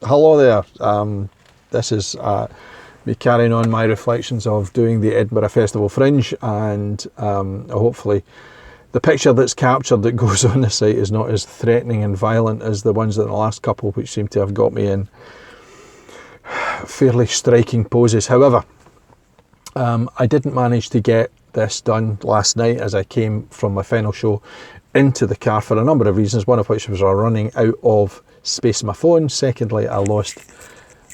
Hello there. This is me carrying on my reflections of doing the Edinburgh Festival Fringe, and hopefully the picture that's captured that goes on the site is not as threatening and violent as the ones in the last couple, which seem to have got me in fairly striking poses. However, I didn't manage to get this done last night as I came from my final show into the car for a number of reasons, one of which was running out of space on my phone. Secondly, I lost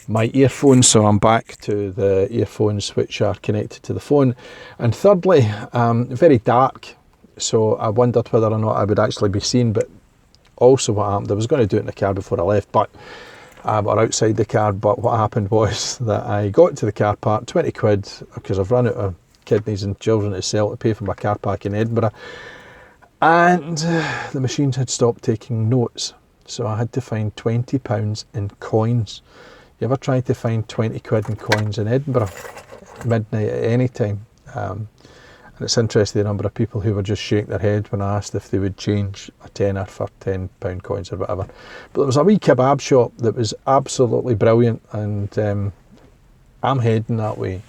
my earphones, so I'm back to the earphones which are connected to the phone. And thirdly, very dark, so I wondered whether or not I would actually be seen. But also what happened, I was going to do it in the car before I left, but or outside the car, but what happened was that I got to the car park, 20 quid, because I've run out of kidneys and children to sell to pay for my car park in Edinburgh, and the machines had stopped taking notes, so I had to find £20 in coins. You ever tried to find 20 quid in coins in Edinburgh, midnight at any time? And it's interesting the number of people who would just shake their head when I asked if they would change a tenner for £10 coins or whatever. But there was a wee kebab shop that was absolutely brilliant, and I'm heading that way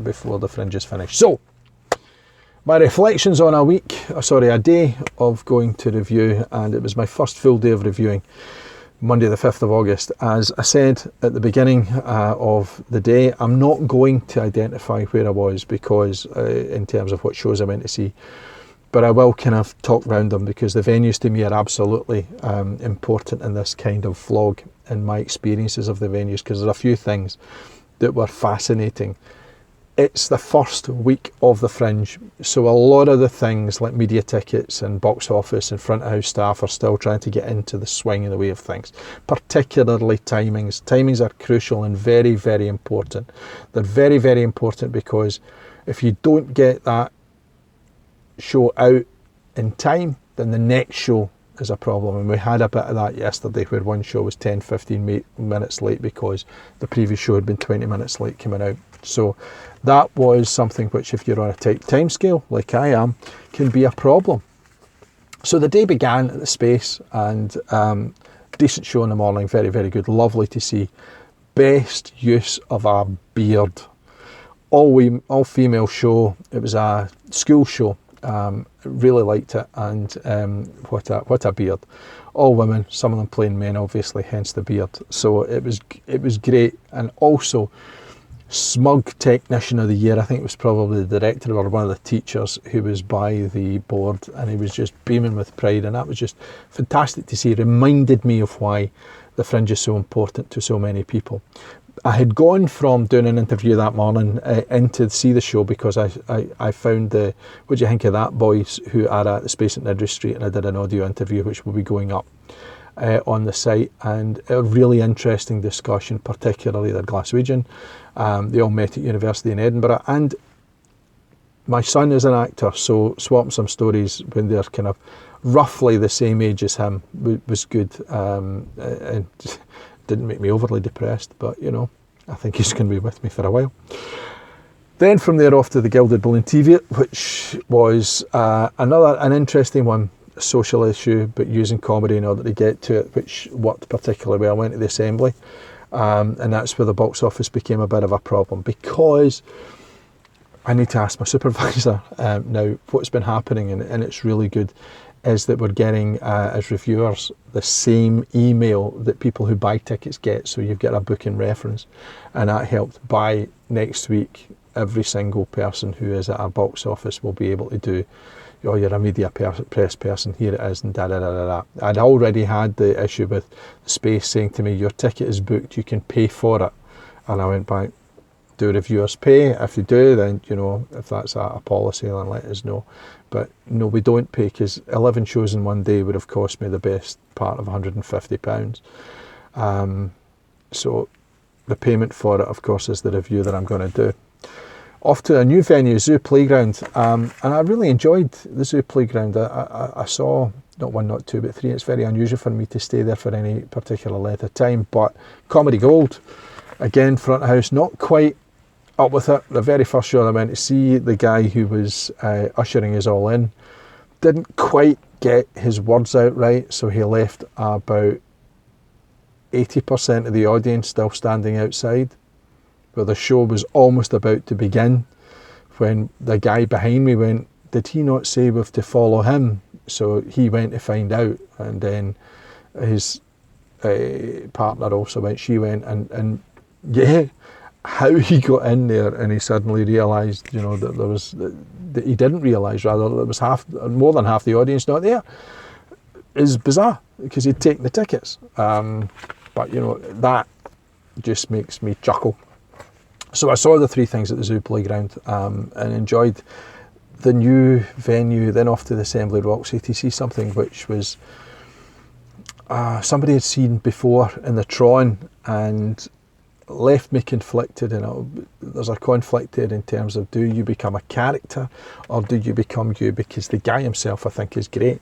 before the Fringe is finished. So, my reflections on a day of going to review, and it was my first full day of reviewing, Monday the 5th of August. As I said at the beginning of the day, I'm not going to identify where I was because in terms of what shows I went to see, but I will kind of talk around them because the venues to me are absolutely important in this kind of vlog and my experiences of the venues, because there are a few things that were fascinating. It's the first week of the Fringe, so a lot of the things like media tickets and box office and front of house staff are still trying to get into the swing and the way of things, particularly timings. Timings are crucial and very, very important. They're very, very important because if you don't get that show out in time, then the next show is a problem. And we had a bit of that yesterday where one show was 10-15 minutes late because the previous show had been 20 minutes late coming out. So that was something which, if you're on a tight time scale like I am, can be a problem. So the day began at the Space, and decent show in the morning, very, very good, lovely to see. Best use of a beard. All female show. It was a school show. Really liked it, and what a beard. All women, some of them playing men, obviously, hence the beard. So it was great. And also, Smug Technician of the Year, I think it was probably the director or one of the teachers who was by the board, and he was just beaming with pride, and that was just fantastic to see. It reminded me of why the Fringe is so important to so many people. I had gone from doing an interview that morning into see the show because I found the What Do You Think of That boys who are at the Space at Nidri Street, and I did an audio interview which will be going up on the site, and a really interesting discussion, particularly they're Glaswegian. They all met at university in Edinburgh, and my son is an actor, so swapping some stories when they're kind of roughly the same age as him was good, and didn't make me overly depressed, but you know, I think he's going to be with me for a while. Then from there off to the Gilded Balloon TV, which was an interesting one, a social issue, but using comedy in order to get to it, which worked particularly well. I went to the Assembly, and that's where the box office became a bit of a problem, because I need to ask my supervisor now what's been happening, and it's really good, is that we're getting, as reviewers, the same email that people who buy tickets get, so you've got a booking reference, and that helped. By next week, every single person who is at our box office will be able to do, oh, you're a media press person, here it is, and da-da-da-da-da. I'd already had the issue with the Space saying to me, your ticket is booked, you can pay for it, and I went back, do reviewers pay? If you do, then, you know, if that's a policy, then let us know. But no, we don't pay, because 11 shows in one day would have cost me the best part of £150. So the payment for it, of course, is the review that I'm going to do. Off to a new venue, Zoo Playground, and I really enjoyed the Zoo Playground. I saw not one, not two, but three. It's very unusual for me to stay there for any particular length of time, but Comedy Gold, again, front of house, not quite up with it. The very first show I went to see, the guy who was ushering us all in didn't quite get his words out right, so he left about 80% of the audience still standing outside, where the show was almost about to begin, when the guy behind me went, "Did he not say we have to follow him?" So he went to find out, and then his partner also went, she went, and yeah, how he got in there, and he suddenly realised, you know, that there was, that he didn't realise, rather, there was more than half the audience not there, is bizarre, because he'd taken the tickets. But, you know, that just makes me chuckle. So I saw the three things at the Zoo Playground, and enjoyed the new venue, then off to the Assembly Roxy to see something which was somebody had seen before in the Tron, and left me conflicted. And there's a conflict there in terms of, do you become a character or do you become you? Because the guy himself, I think, is great.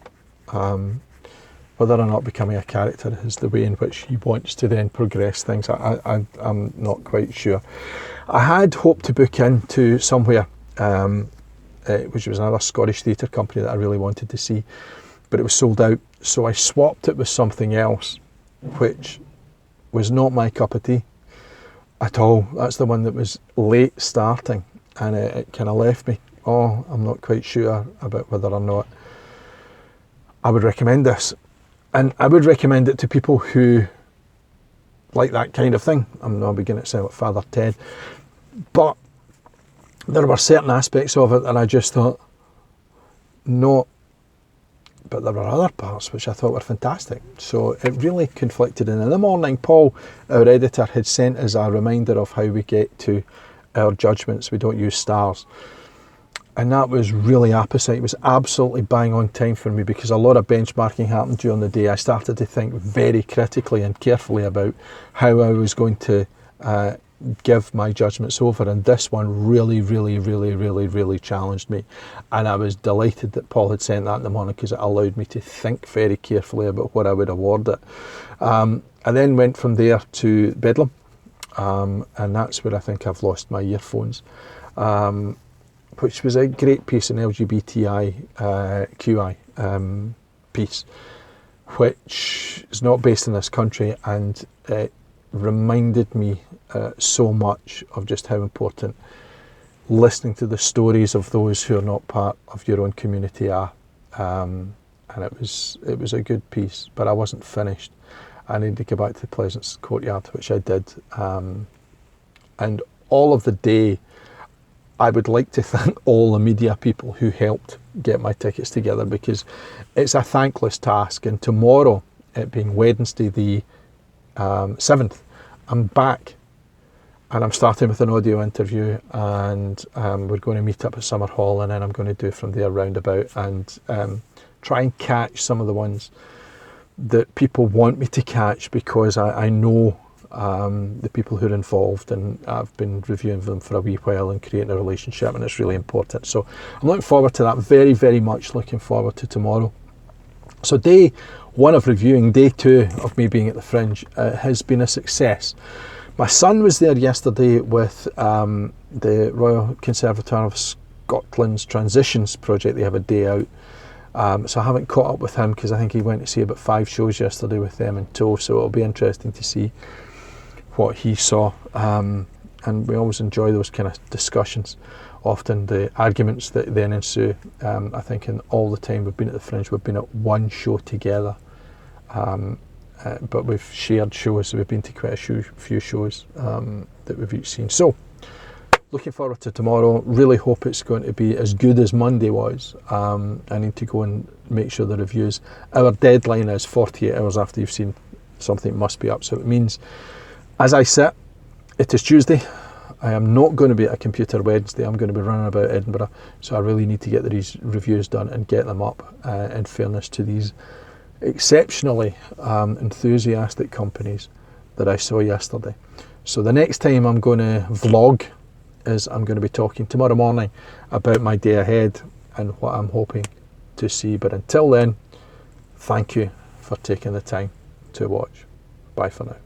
Whether or not becoming a character is the way in which he wants to then progress things, I'm not quite sure. I had hoped to book into somewhere, which was another Scottish theatre company that I really wanted to see, but it was sold out. So I swapped it with something else, which was not my cup of tea at all. That's the one that was late starting, and it kind of left me, I'm not quite sure about whether or not I would recommend this. And I would recommend it to people who like that kind of thing. I'm not beginning to sound like Father Ted, but there were certain aspects of it and I just thought, no. But there were other parts which I thought were fantastic. So it really conflicted. And in the morning, Paul, our editor, had sent us a reminder of how we get to our judgments. We don't use stars. And that was really apposite. It was absolutely bang on time for me, because a lot of benchmarking happened during the day. I started to think very critically and carefully about how I was going to give my judgments over, and this one really challenged me, and I was delighted that Paul had sent that in the morning, because it allowed me to think very carefully about what I would award it. I then went from there to Bedlam, and that's where I think I've lost my earphones, which was a great piece, an LGBTIQI piece, which is not based in this country, and it reminded me so much of just how important listening to the stories of those who are not part of your own community are. And it was a good piece, but I wasn't finished. I needed to go back to the Pleasance Courtyard, which I did. And all of the day, I would like to thank all the media people who helped get my tickets together, because it's a thankless task. And tomorrow, it being Wednesday the 7th, I'm back, and I'm starting with an audio interview, and we're going to meet up at Summer Hall, and then I'm going to do from there roundabout, and try and catch some of the ones that people want me to catch, because I know the people who are involved, and I've been reviewing them for a wee while and creating a relationship, and it's really important. So I'm looking forward to that, very much looking forward to tomorrow. So day one of reviewing, day two of me being at the Fringe, has been a success. My son was there yesterday with the Royal Conservatoire of Scotland's Transitions project. They have a day out. So I haven't caught up with him, because I think he went to see about 5 shows yesterday with them in tow. So it'll be interesting to see what he saw. And we always enjoy those kind of discussions. Often the arguments that then ensue. I think in all the time we've been at the Fringe, we've been at one show together. But we've shared shows, so we've been to quite a few shows that we've each seen. So, looking forward to tomorrow. Really hope it's going to be as good as Monday was. I need to go and make sure the reviews. Our deadline is 48 hours after you've seen something, must be up. So it means, as I sit, it is Tuesday. I am not going to be at a computer Wednesday. I'm going to be running about Edinburgh. So I really need to get these reviews done and get them up, in fairness to these exceptionally enthusiastic companies that I saw yesterday. So the next time I'm going to vlog is I'm going to be talking tomorrow morning about my day ahead and what I'm hoping to see. But until then, thank you for taking the time to watch. Bye for now.